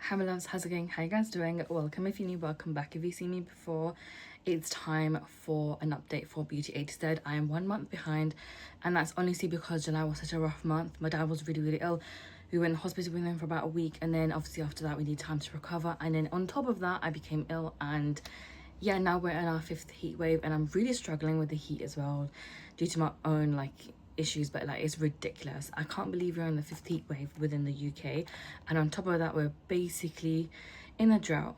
Hi my loves, how's it going? How you guys doing? Welcome if you're new, welcome back if you've seen me before. It's time for an update for Beauty A to Z. I am 1 month behind, and that's honestly because July was such a rough month. My dad was really ill. We went in hospital with him for about a week, and then obviously after that we need time to recover, and then on top of that I became ill, and yeah, now we're in our 5th heat wave, and I'm really struggling with the heat as well due to my own issues, but it's ridiculous. I can't believe we're in the 5th heat wave within the UK, and on top of that we're basically in a drought.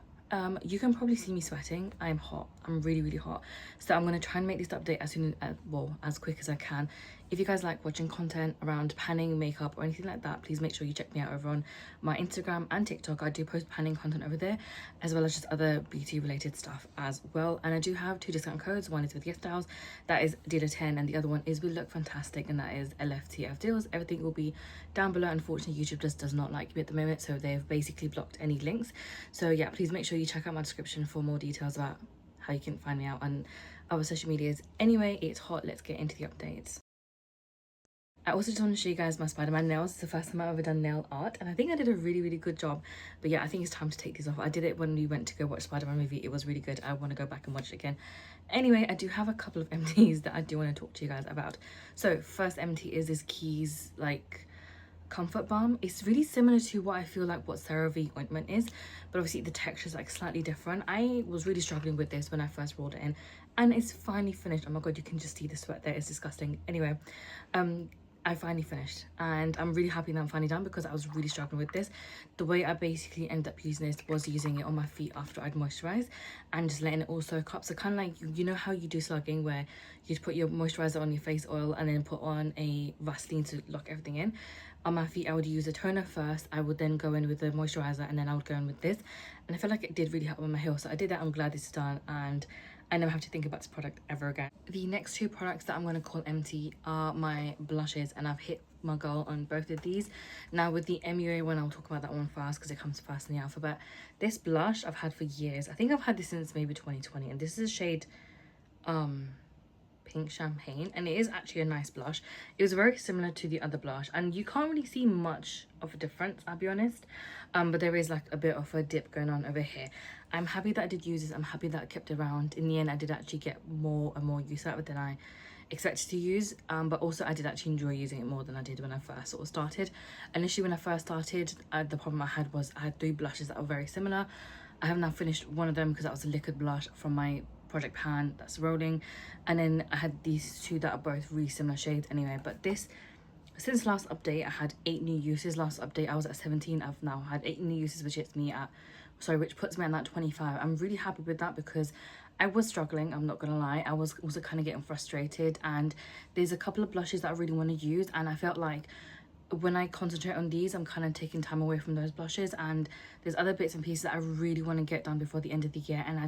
You can probably see me sweating. I'm hot. I'm really hot. So I'm going to try and make this update as soon as as quick as I can. If you guys like watching content around panning, makeup or anything like that, please make sure you check me out over on my Instagram and TikTok. I do post panning content over there, as well as just other beauty related stuff as well. And I do have 2 discount codes. One is with ByMehshake, that is dealer10, and the other one is with Look Fantastic, and that is LFTF Everything will be down below. Unfortunately, YouTube just does not like me at the moment, so they've basically blocked any links. So yeah, please make sure you check out my description for more details about how you can find me out on other social medias. Anyway, it's hot. Let's get into the updates. I also just want to show you guys my Spider-Man nails. It's the first time I've ever done nail art, and I think I did a really good job. But yeah, I think it's time to take these off. I did it when we went to go watch Spider-Man movie. It was really good. I want to go back and watch it again. Anyway, I do have a couple of empties that I do want to talk to you guys about. So first empty is this Keys comfort balm. It's really similar to what I feel like what CeraVe ointment is, but obviously the texture is slightly different. I was really struggling with this when I first rolled it in, and it's finally finished. Oh my god, you can just see the sweat there. It's disgusting. Anyway, I finally finished, and I'm really happy that I'm finally done because I was really struggling with this. The way I basically ended up using this was using it on my feet after I'd moisturized and just letting it all soak up. So kind of you know how you do slugging, where you put your moisturizer on your face oil and then put on a Vaseline to lock everything in. On my feet I would use a toner first, I would then go in with the moisturizer, and then I would go in with this, and I feel like it did really help with my heel. So I did that. I'm glad this is done, and I never have to think about this product ever again. The next 2 products that I'm going to call empty are my blushes, and I've hit my goal on both of these. Now with the MUA one, I'll talk about that one first because it comes first in the alphabet. This blush I've had for years. I think I've had this since maybe 2020, and this is a shade Pink Champagne, and it is actually a nice blush. It was very similar to the other blush, and you can't really see much of a difference, I'll be honest, but there is a bit of a dip going on over here. I'm happy that I did use this. I'm happy that I kept it around. In the end, I did actually get more and more use out of it than I expected to use, but also I did actually enjoy using it more than I did when I first started. Initially when I first started, the problem I had was I had 3 blushes that were very similar. I have now finished one of them because that was a liquid blush from my project pan that's rolling, and then I had these 2 that are both really similar shades anyway. But this, since last update, I had 8 new uses. Last update I was at 17. I've now had 8 new uses, which puts me at that 25. I'm really happy with that because I was struggling, I'm not gonna lie. I was also kind of getting frustrated, and there's a couple of blushes that I really want to use, and I felt like when I concentrate on these, I'm kind of taking time away from those blushes, and there's other bits and pieces that I really want to get done before the end of the year. And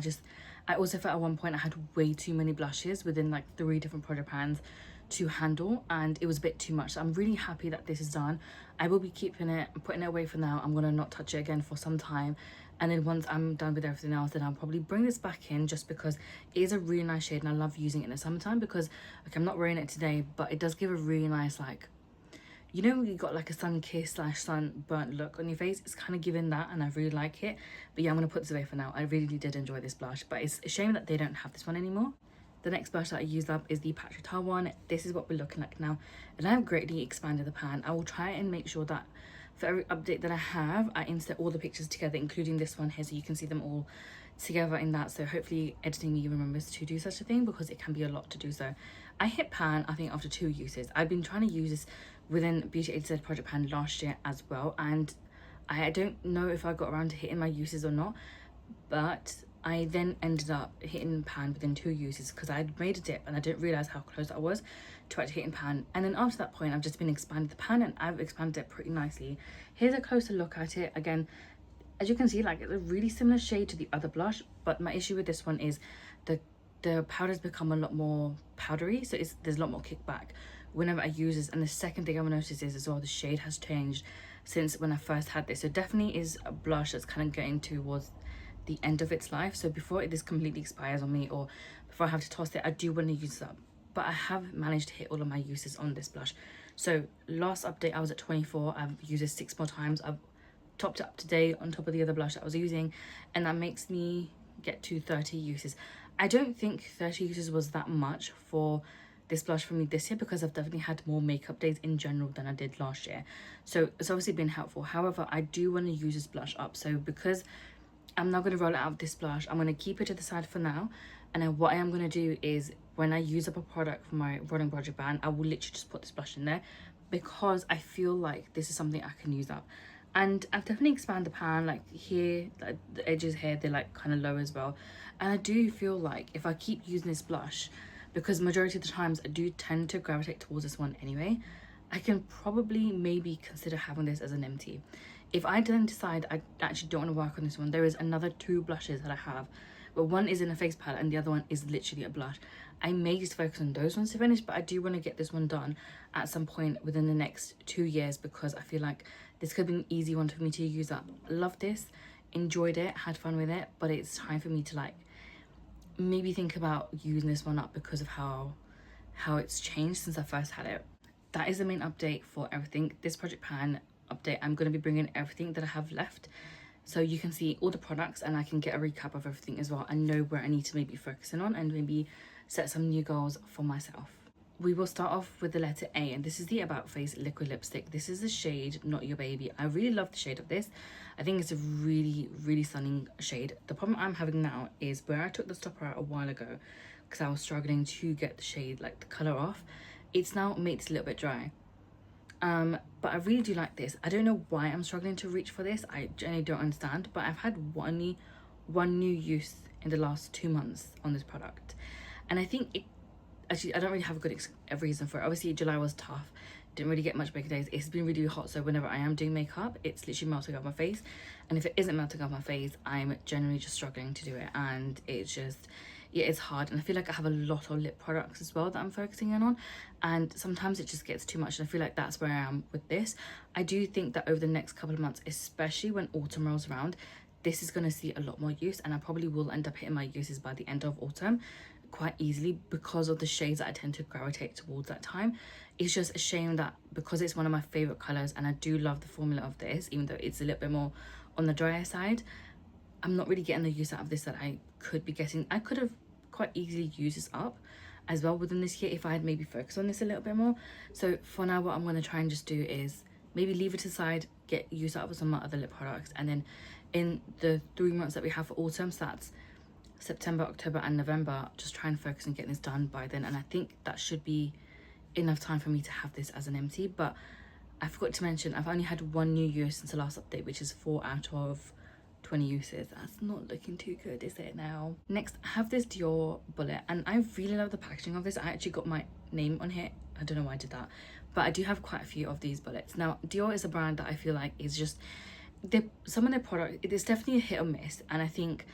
I also felt at one point I had way too many blushes within 3 different project pans to handle, and it was a bit too much. So I'm really happy that this is done. I will be keeping it, putting it away for now. I'm gonna not touch it again for some time, and then once I'm done with everything else, then I'll probably bring this back in, just because it is a really nice shade and I love using it in the summertime. Because I'm not wearing it today, but it does give a really nice you know, you got a sun kiss / sun burnt look on your face. It's kind of giving that, and I really like it. But yeah, I'm gonna put this away for now. I really did enjoy this blush, but it's a shame that they don't have this one anymore. The next blush that I used up is the Patrick Tar one. This is what we're looking like now, and I have greatly expanded the pan. I will try and make sure that for every update that I have, I insert all the pictures together, including this one here, so you can see them all together in that. So hopefully editing me remembers to do such a thing, because it can be a lot to do so. I hit pan, I think, after 2 uses. I've been trying to use this within Beauty A to Z project pan last year as well, and I don't know if I got around to hitting my uses or not, but I then ended up hitting pan within 2 uses because I had made a dip and I didn't realize how close I was to actually hitting pan. And then after that point, I've just been expanding the pan, and I've expanded it pretty nicely. Here's a closer look at it. Again, as you can see, it's a really similar shade to the other blush, but my issue with this one is the powder's become a lot more powdery, so there's a lot more kickback whenever I use this. And the second thing I've noticed is as well, the shade has changed since when I first had this. So definitely is a blush that's kind of getting towards the end of its life. So before this completely expires on me, or before I have to toss it, I do want to use it up. But I have managed to hit all of my uses on this blush. So last update I was at 24. I've used it 6 more times. I've topped it up today on top of the other blush that I was using, and that makes me get to 30 uses. I don't think 30 uses was that much for this blush for me this year, because I've definitely had more makeup days in general than I did last year, so it's obviously been helpful. However, I do want to use this blush up, so because I'm not going to roll it out with this blush, I'm going to keep it to the side for now. And then what I am going to do is, when I use up a product for my rolling project band, I will literally just put this blush in there, because I feel like this is something I can use up. And I've definitely expanded the pan, like here, like the edges here, they're like kind of low as well. And I do feel like if I keep using this blush, because majority of the times I do tend to gravitate towards this one anyway, I can probably maybe consider having this as an empty. If I then decide I actually don't want to work on this one, there is another 2 blushes that I have, but one is in a face palette and the other one is literally a blush. I may just focus on those ones to finish, but I do want to get this one done at some point within the next 2 years, because I feel like this could be an easy one for me to use up. Love this, enjoyed it, had fun with it, but it's time for me to like maybe think about using this one up because of how it's changed since I first had it. That is the main update for everything. This project pan update, I'm going to be bringing everything that I have left, so you can see all the products and I can get a recap of everything as well and know where I need to maybe focus in on and maybe set some new goals for myself. We will start off with the letter A, and this is the About Face liquid lipstick. This is the shade Not Your Baby. I really love the shade of this. I think it's a really stunning shade. The problem I'm having now is where I took the stopper out a while ago, because I was struggling to get the shade, like the color off, it's now made it a little bit dry. But I really do like this. I don't know why I'm struggling to reach for this. I genuinely don't understand, but I've had one new use in the last 2 months on this product, and I think it actually, I don't really have a good reason for it. Obviously July was tough, didn't really get much makeup days. It's been really hot, so whenever I am doing makeup, it's literally melting off my face, and if it isn't melting off my face, I'm generally just struggling to do it, and it's just, yeah, it's hard. And I feel like I have a lot of lip products as well that I'm focusing in on, and sometimes it just gets too much, and I feel like that's where I am with this. I do think that over the next couple of months, especially when autumn rolls around, this is going to see a lot more use, and I probably will end up hitting my uses by the end of autumn quite easily because of the shades that I tend to gravitate towards that time. It's just a shame that because it's one of my favorite colors and I do love the formula of this, even though it's a little bit more on the drier side, I'm not really getting the use out of this that I could be getting. I could have quite easily used this up as well within this year if I had maybe focused on this a little bit more. So for now, what I'm going to try and just do is maybe leave it aside, get use out of some of my other lip products, and then in the 3 months that we have for autumn, so that's September, October and November, just try and focus on getting this done by then. And I think that should be enough time for me to have this as an empty. But I forgot to mention, I've only had 1 new use since the last update, which is 4 out of 20 uses. That's not looking too good, is it now? Next, I have this Dior bullet, and I really love the packaging of this. I actually got my name on here. I don't know why I did that, but I do have quite a few of these bullets. Now, Dior is a brand that I feel like is just, some of their products, it's definitely a hit or miss, and I think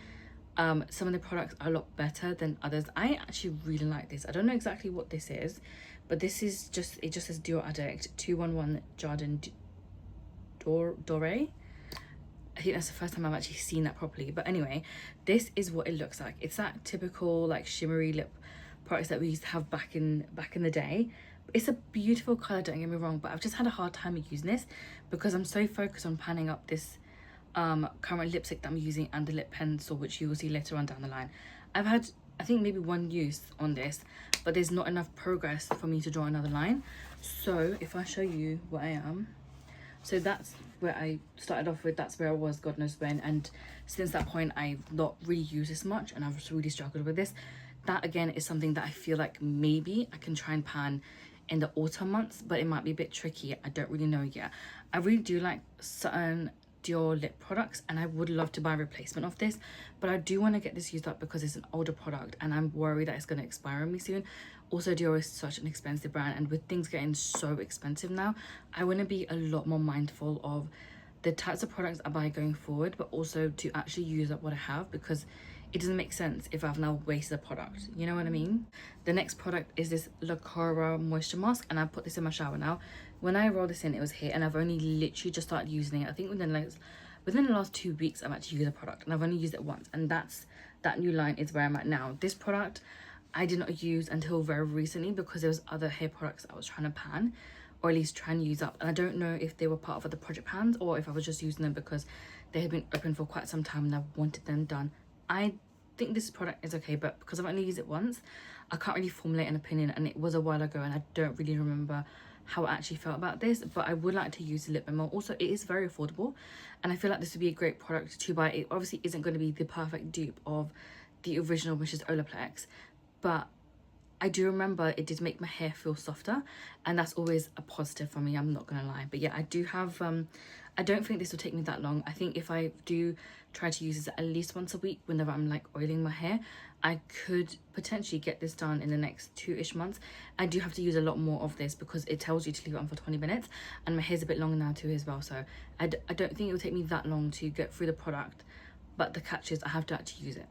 some of the products are a lot better than others. I actually really like this. I don't know exactly what this is, but this is just, it just says Dior Addict 211 Jardin Doré. I think that's the first time I've actually seen that properly. But anyway, this is what it looks like. It's that typical like shimmery lip products that we used to have back in the day. It's a beautiful color, don't get me wrong, but I've just had a hard time using this because I'm so focused on panning up this current lipstick that I'm using and the lip pencil, which you will see later on down the line. I've had, I think, maybe 1 use on this, but there's not enough progress for me to draw another line. So if I show you where I am, so that's where I started off with, that's where I was God knows when, and since that point I've not really used this much and I've just really struggled with this. That again is something that I feel like maybe I can try and pan in the autumn months, but it might be a bit tricky. I don't really know yet. I really do like certain Dior lip products and I would love to buy a replacement of this, but I do want to get this used up because it's an older product and I'm worried that it's going to expire on me soon. Also, Dior is such an expensive brand, and with things getting so expensive now, I want to be a lot more mindful of the types of products I buy going forward, but also to actually use up what I have, because it doesn't make sense if I've now wasted a product, you know what I mean? The next product is this La Cara moisture mask, and I put this in my shower now. When I rolled this in, it was here, and I've only literally just started using it. I think within the last 2 weeks I've actually used a product, and I've only used it once, and that new line is where I'm at now. This product I did not use until very recently because there was other hair products I was trying to pan or at least try and use up. And I don't know if they were part of the project pans or if I was just using them because they had been open for quite some time and I wanted them done. I think this product is okay, but because I've only used it once, I can't really formulate an opinion, and it was a while ago and I don't really remember how I actually felt about this, but I would like to use it a little bit more. Also, it is very affordable and I feel like this would be a great product to buy. It obviously isn't going to be the perfect dupe of the original, which is Olaplex, but I do remember it did make my hair feel softer, and that's always a positive for me, I'm not gonna lie. But yeah, I do have I don't think this will take me that long. I think if I do try to use this at least once a week whenever I'm like oiling my hair, I could potentially get this done in the next 2-ish months. I do have to use a lot more of this because it tells you to leave it on for 20 minutes, and my hair's a bit longer now too as well, so I don't think it will take me that long to get through the product, but the catch is I have to actually use it.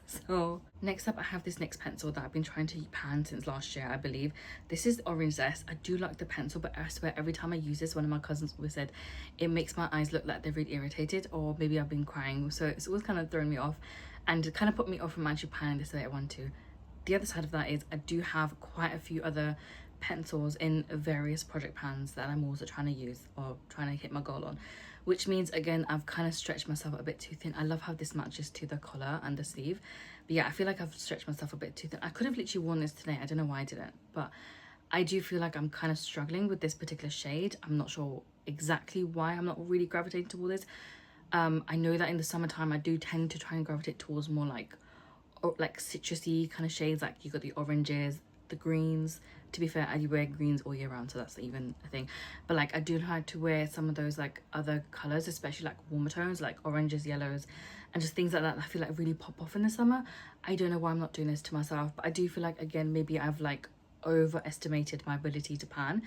So next up, I have this NYX pencil that I've been trying to pan since last year, I believe. This is Orange Zest. I do like the pencil, but I swear every time I use this, one of my cousins always said it makes my eyes look like they're really irritated, or maybe I've been crying, so it's always kind of throwing me off and kind of put me off from actually panning this the way I want to. The other side of that is I do have quite a few other pencils in various project pans that I'm also trying to use or trying to hit my goal on, which means again I've kind of stretched myself a bit too thin. I love how this matches to the collar and the sleeve, but yeah, I feel like I've stretched myself a bit too thin. I could have literally worn this today, I don't know why I didn't, but I do feel like I'm kind of struggling with this particular shade. I'm not sure exactly why I'm not really gravitating towards this. I know that in the summertime I do tend to try and gravitate towards more like citrusy kind of shades, like you got the oranges, the greens. To be fair, I wear greens all year round, so that's even a thing, but like I do like to wear some of those like other colors, especially like warmer tones like oranges, yellows, and just things like that I feel like really pop off in the summer. I don't know why I'm not doing this to myself, but I do feel like again maybe I've like overestimated my ability to pan,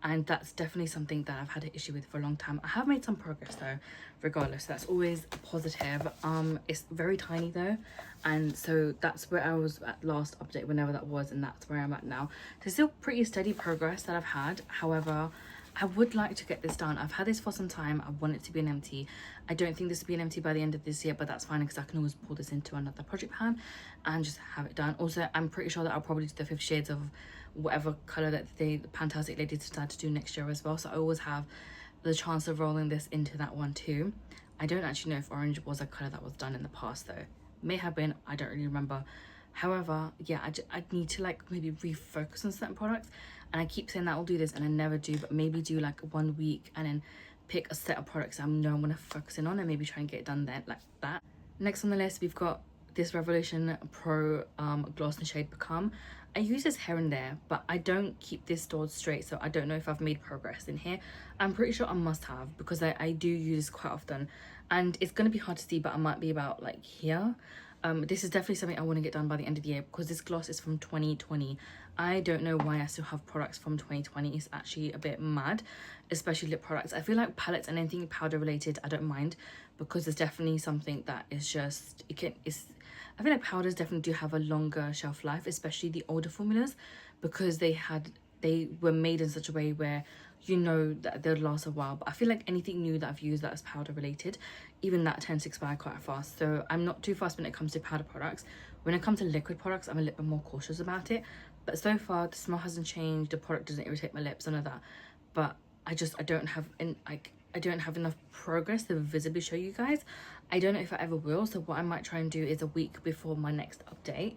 and that's definitely something that I've had an issue with for a long time. I have made some progress though, regardless, so that's always a positive. It's very tiny though, and so that's where I was at last update, whenever that was, and that's where I'm at now. There's still pretty steady progress that I've had. However, I would like to get this done. I've had this for some time. I want it to be an empty. I don't think this will be an empty by the end of this year, but that's fine because I can always pull this into another project pan and just have it done. Also, I'm pretty sure that I'll probably do the 50 shades of whatever color that the Fantastic Ladies decide to do next year as well. So I always have the chance of rolling this into that one too. I don't actually know if orange was a color that was done in the past though. May have been, I don't really remember. However, yeah, I need to like maybe refocus on certain products, and I keep saying that I'll do this and I never do, but maybe do like 1 week and then pick a set of products I know I'm gonna focus in on and maybe try and get it done then like that. Next on the list, we've got this Revolution Pro gloss in the shade Become. I use this here and there, but I don't keep this stored straight, so I don't know if I've made progress in here. I'm pretty sure I must have, because I do use this quite often, and it's going to be hard to see, but I might be about like here. This is definitely something I want to get done by the end of the year, because this gloss is from 2020. I don't know why I still have products from 2020. It's actually a bit mad, especially lip products. I feel like palettes and anything powder related, I don't mind, because there's definitely something that is just, I feel like powders definitely do have a longer shelf life, especially the older formulas, because they were made in such a way where you know that they'll last a while. But I feel like anything new that I've used that is powder related, even that tends to expire quite fast. So I'm not too fast when it comes to powder products. When it comes to liquid products, I'm a little bit more cautious about it. But so far, the smell hasn't changed, the product doesn't irritate my lips, none of that. But I don't have enough progress to visibly show you guys. I don't know if I ever will, so what I might try and do is a week before my next update,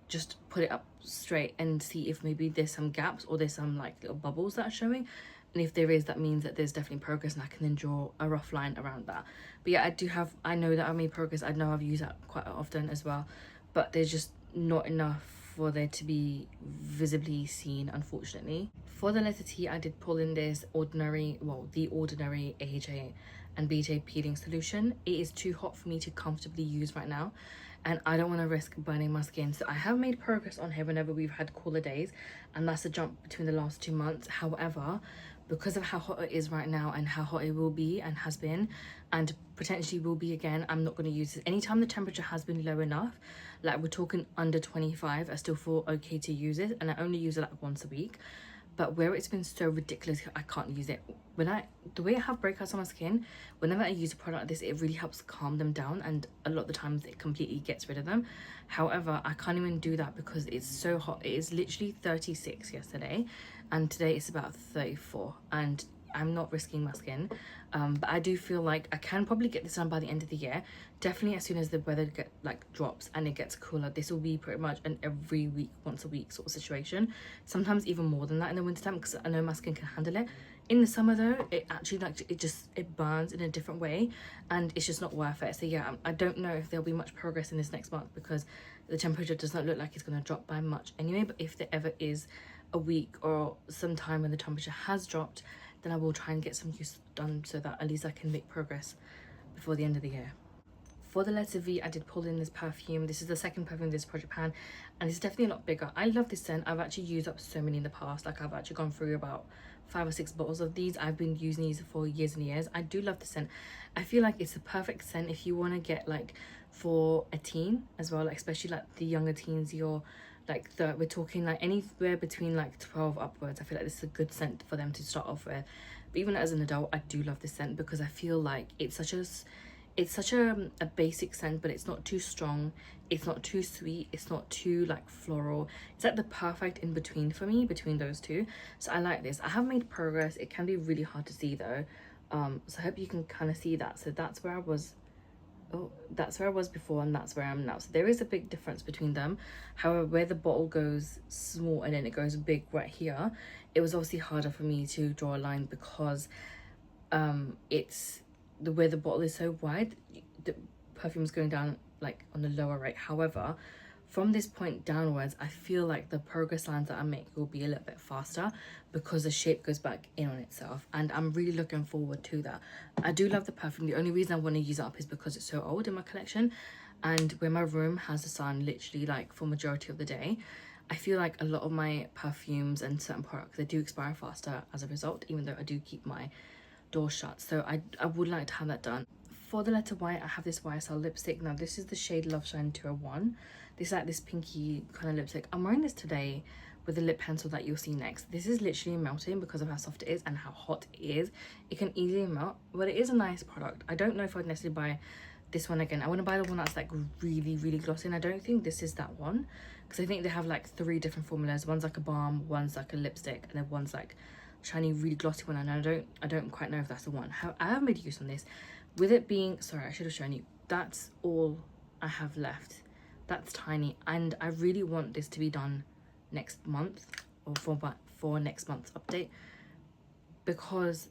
just put it up straight and see if maybe there's some gaps or there's some like little bubbles that are showing, and if there is, that means that there's definitely progress and I can then draw a rough line around that. But yeah, I know that I've made progress. I know I've used that quite often as well, but there's just not enough for there to be visibly seen, unfortunately. For the letter T, I did pull in this the Ordinary AHA and BJ peeling solution. It is too hot for me to comfortably use right now, and I don't want to risk burning my skin. So I have made progress on here whenever we've had cooler days, and that's a jump between the last 2 months. However, because of how hot it is right now and how hot it will be and has been and potentially will be again, I'm not going to use it. Anytime the temperature has been low enough, like we're talking under 25, I still feel okay to use it, and I only use it like once a week. But where it's been so ridiculous, I can't use it. The way I have breakouts on my skin, whenever I use a product like this, it really helps calm them down, and a lot of the times it completely gets rid of them. However, I can't even do that because it's so hot. It is literally 36 yesterday, and today it's about 34, and I'm not risking my skin. But I do feel like I can probably get this done by the end of the year. Definitely as soon as the weather drops and it gets cooler. This will be pretty much an every week, once a week sort of situation. Sometimes even more than that in the wintertime, because I know my skin can handle it. In the summer though, it actually it burns in a different way, and it's just not worth it. So yeah, I don't know if there'll be much progress in this next month, because the temperature does not look like it's going to drop by much anyway. But if there ever is a week or some time when the temperature has dropped, then I will try and get some use done, so that at least I can make progress before the end of the year. For the letter V, I did pull in this perfume. This is the second perfume in this project pan, and it's definitely a lot bigger. I love this scent. I've actually used up so many in the past. Like, I've actually gone through about 5 or 6 bottles of these. I've been using these for years and years. I do love the scent. I feel like it's a perfect scent if you want to get like for a teen as well, like especially like the younger teens. You're like we're talking like anywhere between like 12 upwards. I feel like this is a good scent for them to start off with. But even as an adult, I do love this scent, because I feel like it's such a basic scent, but it's not too strong, it's not too sweet, it's not too like floral. It's like the perfect in between for me, between those two. So I like this. I have made progress. It can be really hard to see though, so I hope you can kind of see that. So that's where I was, oh, that's where I was before, and that's where I am now. So there is a big difference between them. However, where the bottle goes small and then it goes big right here, it was obviously harder for me to draw a line, because it's the way the bottle is so wide, the perfume's going down like on the lower right. However, from this point downwards, I feel like the progress lines that I make will be a little bit faster, because the shape goes back in on itself, and I'm really looking forward to that. I do love the perfume. The only reason I want to use it up is because it's so old in my collection, and where my room has the sun literally like for majority of the day, I feel like a lot of my perfumes and certain products, they do expire faster as a result, even though I do keep my door shut. So I would like to have that done. For the letter Y, I have this YSL lipstick. Now this is the shade Love Shine 201. This is like this pinky kind of lipstick. I'm wearing this today with the lip pencil that you'll see next. This is literally melting because of how soft it is and how hot it is. It can easily melt, but it is a nice product. I don't know if I'd necessarily buy this one again. I want to buy the one that's like really, really glossy, and I don't think this is that one, because I think they have like 3 different formulas. One's like a balm, one's like a lipstick, and then one's like shiny, really glossy one, and I don't quite know if that's the one. How I have made use on this, with it being, sorry, I should have shown you, that's all I have left. That's tiny, and I really want this to be done next month, or for next month's update, because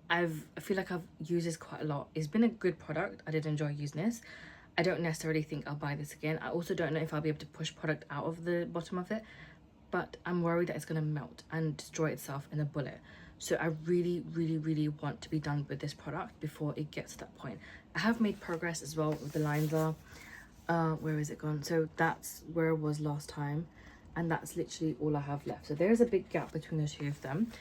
I feel like I've used this quite a lot. It's been a good product. I did enjoy using this. I don't necessarily think I'll buy this again. I also don't know if I'll be able to push product out of the bottom of it, but I'm worried that it's going to melt and destroy itself in a bullet. So I really, really, really want to be done with this product before it gets to that point. I have made progress as well with the liner. Where is it gone? So that's where it was last time, and that's literally all I have left. So there is a big gap between the two of them.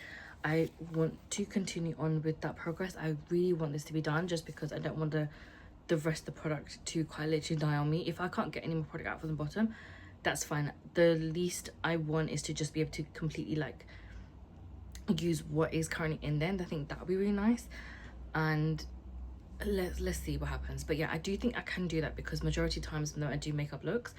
I want to continue on with that progress. I really want this to be done, just because I don't want the rest of the product to quite literally die on me. If I can't get any more product out from the bottom, that's fine. The least I want is to just be able to completely like use what is currently in there, and I think that would be really nice. And let's see what happens. But yeah, I do think I can do that, because majority of times when I do makeup looks,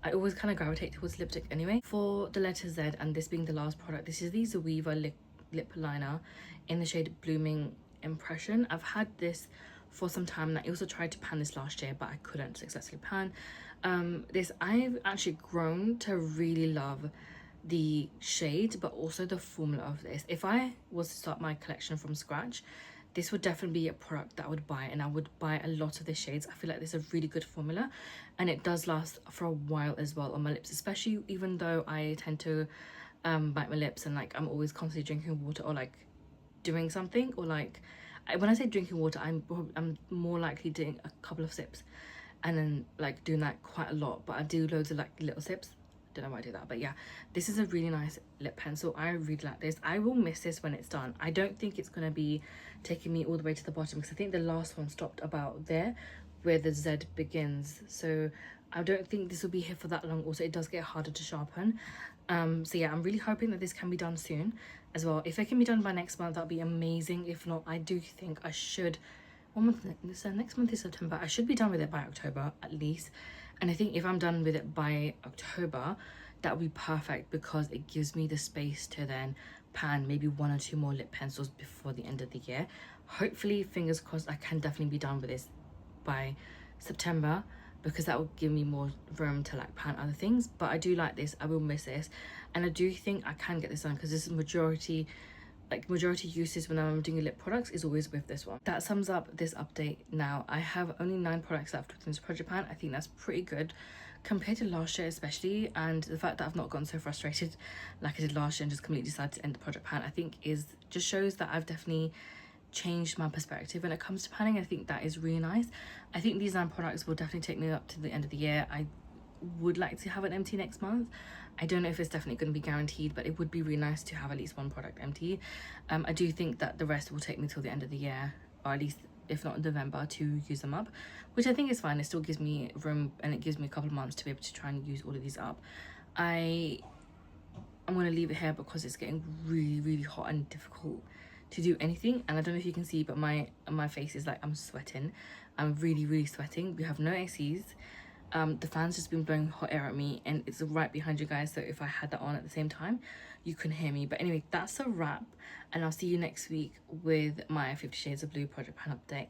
I always kind of gravitate towards lipstick anyway. For the letter Z, and this being the last product, this is the Zoeva lip liner in the shade Blooming Impression. I've had this for some time, and I also tried to pan this last year, but I couldn't successfully pan this. I've actually grown to really love the shade, but also the formula of this. If I was to start my collection from scratch, this would definitely be a product that I would buy, and I would buy a lot of the shades. I feel like this is a really good formula, and it does last for a while as well on my lips, especially even though I tend to bite my lips, and like I'm always constantly drinking water or like doing something, or like when I say drinking water, I'm more likely doing a couple of sips and then like doing that quite a lot, but I do loads of like little sips. Don't know why I do that, but yeah, this is a really nice lip pencil. I really like this. I will miss this when it's done. I don't think it's gonna be taking me all the way to the bottom, because I think the last one stopped about there where the Z begins, so I don't think this will be here for that long. Also, it does get harder to sharpen. So yeah, I'm really hoping that this can be done soon as well. If it can be done by next month, that'd be amazing. If not, I do think I should, one month, so next month is September, I should be done with it by October at least. And I think if I'm done with it by October, that would be perfect because it gives me the space to then pan maybe 1 or 2 more lip pencils before the end of the year. Hopefully, fingers crossed, I can definitely be done with this by September, because that will give me more room to like pan other things. But I do like this, I will miss this, and I do think I can get this done because this is majority uses when I'm doing lip products is always with this one. That sums up this update. Now I have only 9 products left within this project pan. I think that's pretty good compared to last year especially, and the fact that I've not gotten so frustrated like I did last year and just completely decided to end the project pan, I think is just shows that I've definitely changed my perspective when it comes to panning. I think that is really nice. I think these 9 products will definitely take me up to the end of the year. I would like to have it empty next month. I don't know if it's definitely going to be guaranteed, but it would be really nice to have at least 1 product empty. I do think that the rest will take me till the end of the year, or at least if not in November, to use them up, which I think is fine. It still gives me room and it gives me a couple of months to be able to try and use all of these up. I'm going to leave it here because it's getting really hot and difficult to do anything, and I don't know if you can see, but my face is like, I'm sweating. I'm really sweating. We have no ACs. The fan's just been blowing hot air at me, and it's right behind you guys, so if I had that on at the same time you can hear me. But anyway, that's a wrap, and I'll see you next week with my 50 Shades of Blue project pan update.